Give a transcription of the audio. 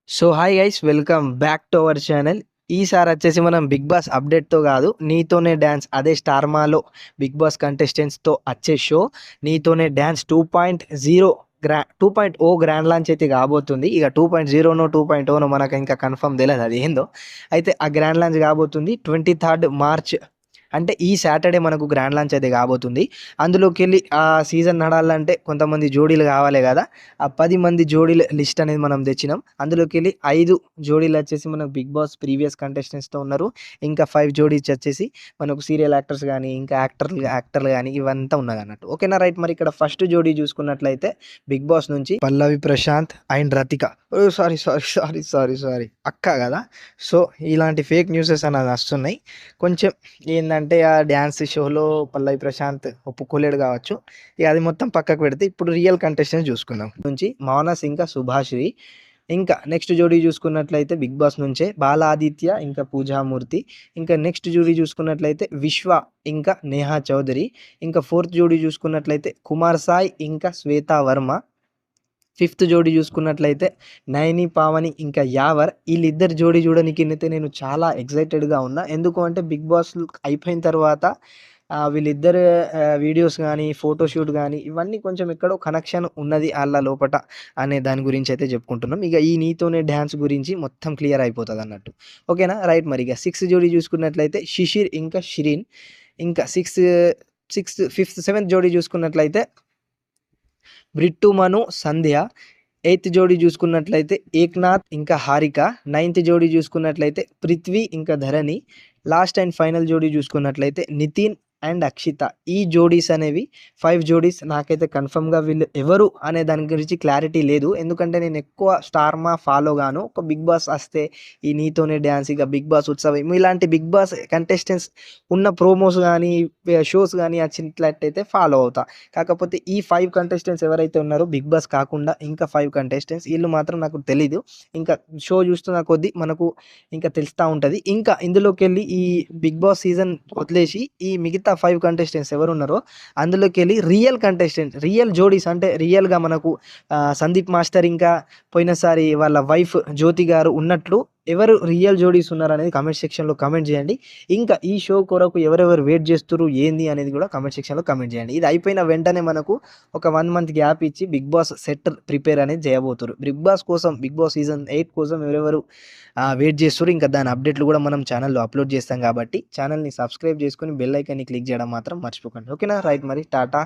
So hi guys, welcome back to our channel. ఈసారి వచ్చేసి మనం బిగ్ బాస్ అప్డేట్తో కాదు, నీతోనే డ్యాన్స్ అదే స్టార్మాలో బిగ్ బాస్ కంటెస్టెంట్స్తో వచ్చే షో నీతోనే డ్యాన్స్ 2.0 2.0 గ్రాండ్ లాంచ్ అయితే కాబోతుంది. ఇక 2.0నో 2.0నో మనకు ఇంకా కన్ఫర్మ్ తెలియదు అది ఏందో. అయితే ఆ గ్రాండ్ లాంచ్ కాబోతుంది 23rd మార్చ్, అంటే ఈ సాటర్డే మనకు గ్రాండ్ లాంచ్ అయితే కాబోతుంది. అందులోకి వెళ్ళి ఆ సీజన్ నడాలంటే కొంతమంది జోడీలు కావాలి కదా. ఆ 10 మంది జోడీల లిస్ట్ అనేది మనం తెచ్చినాం. అందులోకి వెళ్ళి 5 జోడీలు వచ్చేసి మనకు బిగ్ బాస్ ప్రీవియస్ కంటెస్టెంట్స్తో ఉన్నారు. ఇంకా 5 జోడీస్ వచ్చేసి మనకు సీరియల్ యాక్టర్స్ కానీ ఇంకా యాక్టర్లు కానీ ఇవంతా ఉన్నది అన్నట్టు. ఓకేనా, రైట్. మరి ఇక్కడ ఫస్ట్ జోడీ చూసుకున్నట్లయితే బిగ్ బాస్ నుంచి Pallavi Prashanth and Rathika. Sorry sorry sorry sorry sorry అక్క కదా. సో ఇలాంటి ఫేక్ న్యూసెస్ అనేది వస్తున్నాయి. కొంచెం ఏంటంటే ఆ డ్యాన్స్ షోలో పల్లవి ప్రశాంత్ ఒప్పుకోలేడు కావచ్చు. ఇక అది మొత్తం పక్కకు పెడితే ఇప్పుడు రియల్ కంటెస్టెంట్స్ చూసుకుందాం. నుంచి మానస్ ఇంకా సుభాశ్రీ. ఇంకా నెక్స్ట్ జోడీ చూసుకున్నట్లయితే బిగ్ బాస్ నుంచే బాలాదిత్య ఇంకా పూజామూర్తి. ఇంకా నెక్స్ట్ జోడీ చూసుకున్నట్లయితే విశ్వ ఇంకా నేహా చౌదరి. ఇంకా ఫోర్త్ జోడీ చూసుకున్నట్లయితే కుమార్ సాయ్ ఇంకా శ్వేతా వర్మ. ఫిఫ్త్ జోడీ చూసుకున్నట్లయితే నయని పావని ఇంకా యావర్. వీళ్ళిద్దరు జోడీ చూడడానికి నేను చాలా ఎక్సైటెడ్గా ఉన్నా. ఎందుకు అంటే బిగ్ బాస్ అయిపోయిన తర్వాత వీళ్ళిద్దరు వీడియోస్ కానీ ఫోటోషూట్ కానీ ఇవన్నీ కొంచెం ఎక్కడో కనెక్షన్ ఉన్నది వాళ్ళ లోపట అనే దాని గురించి అయితే చెప్పుకుంటున్నాం. ఇక ఈ నీతోనే డ్యాన్స్ గురించి మొత్తం క్లియర్ అయిపోతుంది అన్నట్టు. ఓకేనా, రైట్. మరి ఇక సిక్స్త్ జోడీ చూసుకున్నట్లయితే శిశిర్ ఇంకా షిరీన్. ఇంకా ఫిఫ్త్ సెవెంత్ జోడీ చూసుకున్నట్లయితే బ్రిట్టు మను సంధ్య. ఎయిత్ జోడీ చూసుకున్నట్లయితే ఏక్నాథ్ ఇంకా హారిక. నైన్త్ జోడీ చూసుకున్నట్లయితే పృథ్వీ ఇంకా ధరణి. లాస్ట్ అండ్ ఫైనల్ జోడీ చూసుకున్నట్లయితే నితిన్ అండ్ అక్షిత. ఈ జోడీస్ అనేవి 5 జోడీస్. నాకైతే కన్ఫర్మ్గా వీళ్ళు ఎవరు అనే దాని గురించి క్లారిటీ లేదు. ఎందుకంటే నేను ఎక్కువ స్టార్మా ఫాలో గాను. ఒక బిగ్ బాస్ వస్తే ఈ నీతోనే డ్యాన్స్, ఇక బిగ్ బాస్ ఉత్సవం, ఇలాంటి బిగ్ బాస్ కంటెస్టెంట్స్ ఉన్న ప్రోమోస్ కానీ షోస్ కానీ వచ్చినట్లయితే ఫాలో అవుతా. కాకపోతే ఈ 5 కంటెస్టెంట్స్ ఎవరైతే ఉన్నారో బిగ్ బాస్ కాకుండా ఇంకా 5 కంటెస్టెంట్స్, వీళ్ళు మాత్రం నాకు తెలీదు. ఇంకా షో చూస్తున్న కొద్దీ మనకు ఇంకా తెలుస్తూ ఉంటుంది. ఇంకా ఇందులోకి వెళ్ళి ఈ బిగ్ బాస్ సీజన్ వదిలేసి ఈ మిగతా 5 కంటెస్టెంట్స్ ఎవరు ఉన్నారో అందులోకి వెళ్ళి రియల్ కంటెస్టెంట్స్, రియల్ జోడీస్, అంటే రియల్గా మనకు సందీప్ మాస్టర్ ఇంకా పోయినసారి వాళ్ళ వైఫ్ జ్యోతి గారు ఉన్నట్లు ఎవరు రియల్ జోడీస్ ఉన్నారు అనేది కామెంట్ సెక్షన్లో కామెంట్ చేయండి. ఇంకా ఈ షో కొరకు ఎవరెవరు వెయిట్ చేస్తున్నారు ఏంది అనేది కూడా కామెంట్ సెక్షన్లో కామెంట్ చేయండి. ఇది అయిపోయిన వెంటనే మనకు ఒక 1 మంత్ గ్యాప్ ఇచ్చి బిగ్ బాస్ సెట్ ప్రిపేర్ అనేది చేయబోతున్నారు. బిగ్ బాస్ కోసం, బిగ్ బాస్ సీజన్ 8 కోసం ఎవరెవరు వెయిట్ చేస్తారు. ఇంకా దాని అప్డేట్లు కూడా మనం ఛానల్లో అప్లోడ్ చేస్తాం కాబట్టి ఛానల్ని సబ్స్క్రైబ్ చేసుకొని బెల్ ఐకాన్ని క్లిక్ చేయడం మాత్రం మర్చిపోకండి. ఓకేనా, రైట్. మరి టాటా.